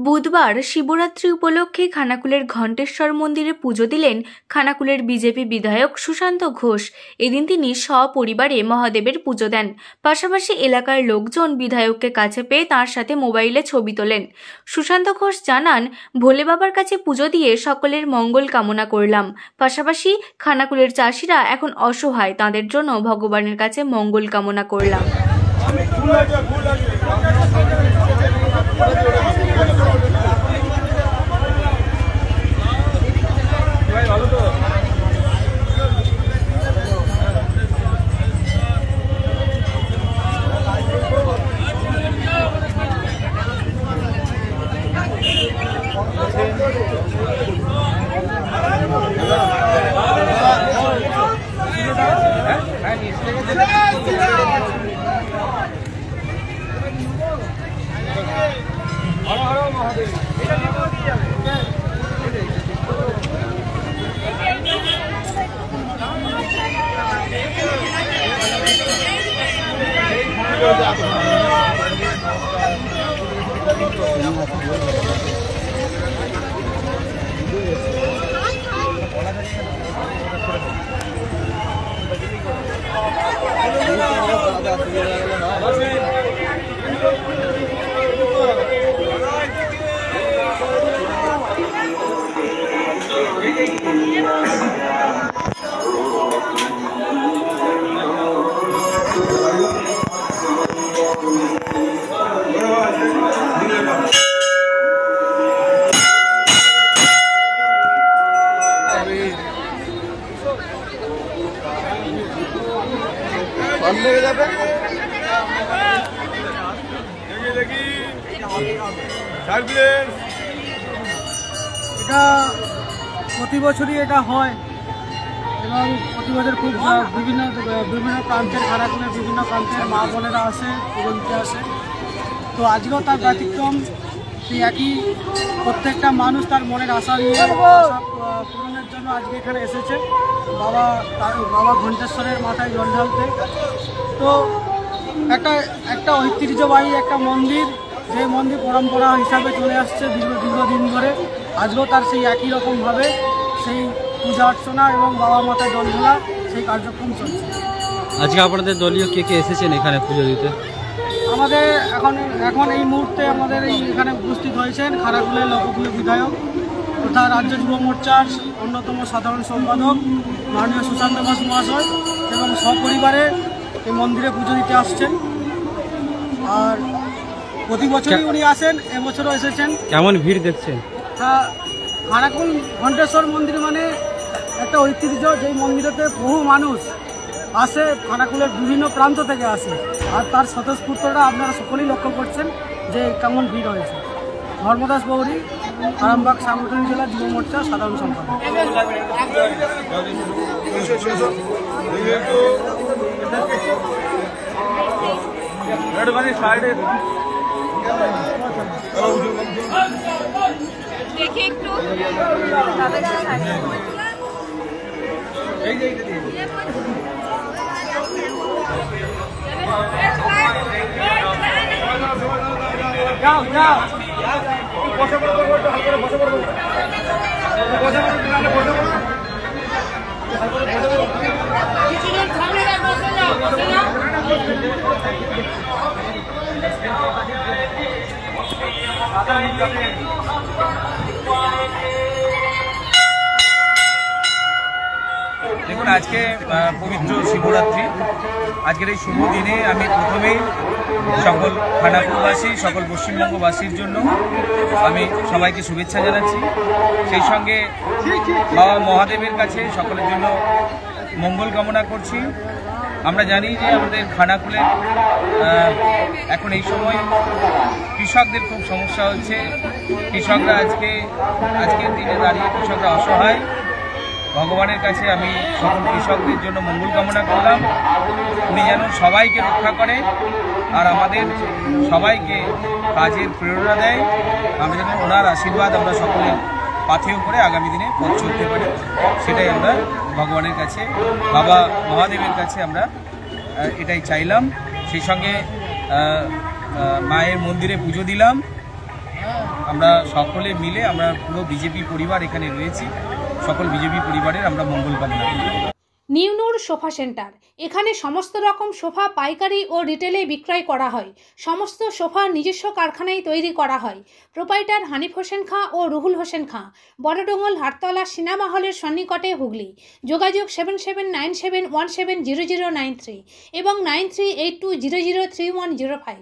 বুধবার শিবরাত্রি উপলক্ষে খানাকুলের ঘণ্টেশ্বর মন্দিরে পুজো দিলেন খানাকুলের বিজেপি বিধায়ক সুশান্ত ঘোষ। এদিন তিনি সপরিবারে মহাদেবের পুজো দেন। পাশাপাশি এলাকার লোকজন বিধায়ককে কাছে পেয়ে তাঁর সাথে মোবাইলে ছবি তোলেন। সুশান্ত ঘোষ জানান, ভোলে বাবার কাছে পুজো দিয়ে সকলের মঙ্গল কামনা করলাম। পাশাপাশি খানাকুলের চাষিরা এখন অসহায়, তাঁদের জন্য ভগবানের কাছে মঙ্গল কামনা করলাম। এটা প্রতি বছরই এটা হয় এবং প্রতি বছর খুব বিভিন্ন প্রান্তের খানাকুলের বিভিন্ন প্রান্তের মা বোনেরা আসে, পুজো দিতে আসে। তো আজকেও তার ব্যতিক্রম, সেই একই প্রত্যেকটা মানুষ তার মনের আশা নিয়ে পূরণের জন্য আজকে এখানে এসেছে বাবা ঘণ্টেশ্বরের মাথায় জল ঢালতে। তো একটা ঐতিহ্যবাহী একটা মন্দির, যে মন্দির পরম্পরা হিসাবে চলে আসছে দীর্ঘদিন ধরে, আজকেও তার সেই একই রকমভাবে সেই পূজা অর্চনা এবং বাবা মাথায় জল ঢালা সেই কার্যক্রম চলছে। আজকে আপনাদের দলীয় কে এসেছেন এখানে পুজো দিতে? আমাদের এখন এই মুহূর্তে আমাদের এখানে উপস্থিত হয়েছেন খানাকুলের লোকপ্রিয় বিধায়ক তথা রাজ্য যুব মোর্চার অন্যতম সাধারণ সম্পাদক মাননীয় সুশান্ত ঘোষ মহাশয় এবং সপরিবারে এই মন্দিরে পুজো দিতে আসছেন। আর প্রতি বছরই উনি আসেন, এবছরও এসেছেন। কেমন ভিড় দেখছেন? খানাকুল ঘণ্টেশ্বর মন্দির মানে একটা ঐতিহ্য, যেই মন্দিরেতে বহু মানুষ আসে, খানাকুলের বিভিন্ন প্রান্ত থেকে আসে। আর তার স্বতঃস্ফূর্তটা আপনারা সকলেই লক্ষ্য করছেন যে কেমন ভিড় হয়েছে। ধর্মদাস বৌরি, আরামবাগ সাংগঠনিক জেলা যুব মোর্চা সাধারণ সম্পাদক। দেখি একটু যাও যাও দেখুন, আজকে পবিত্র শিবরাত্রি, আজকের এই শুভ দিনে আমি প্রথমেই সকল খানাকুলবাসী, সকল পশ্চিমবঙ্গবাসীর জন্য আমি সবাইকে শুভেচ্ছা জানাচ্ছি। সেই সঙ্গে বাবা মহাদেবের কাছে সকলের জন্য মঙ্গল কামনা করছি। আমরা জানি যে আমাদের খানাকুলে এখন এই সময় কৃষকদের খুব সমস্যা হচ্ছে। কৃষকরা আজকের দিনে দাঁড়িয়ে কৃষকরা অসহায়। ভগবানের কাছে আমি সকল কৃষকদের জন্য মঙ্গল কামনা করলাম, উনি যেন সবাইকে রক্ষা করে আর আমাদের সবাইকে কাজের প্রেরণা দেয়। আমরা যেন ওনার আশীর্বাদ আমরা সকলে পাথেয় করে আগামী দিনে পথ চলতে পারি, সেটাই আমরা ভগবানের কাছে, বাবা মহাদেবের কাছে আমরা এটাই চাইলাম। সেই সঙ্গে মায়ের মন্দিরে পুজো দিলাম। আমরা সকলে মিলে আমরা পুরো বিজেপি পরিবার এখানে রয়েছি, সকল বিজেপি পরিবারের আমরা মঙ্গল কামনা করি। নিউ নূর সোফা সেন্টার, এখানে সমস্ত রকম সোফা পাইকারি ও রিটেলে বিক্রয় করা হয়। সমস্ত সোফা নিজস্ব কারখানায় তৈরি করা হয়। প্রোপাইটার হানিফ হোসেন খাঁ ও রুহুল হোসেন খাঁ, বড়ডোঙ্গল হাটতলা সিনেমা হলের সন্নিকটে, হুগলি। যোগাযোগ 7797170093 এবং 9382003105।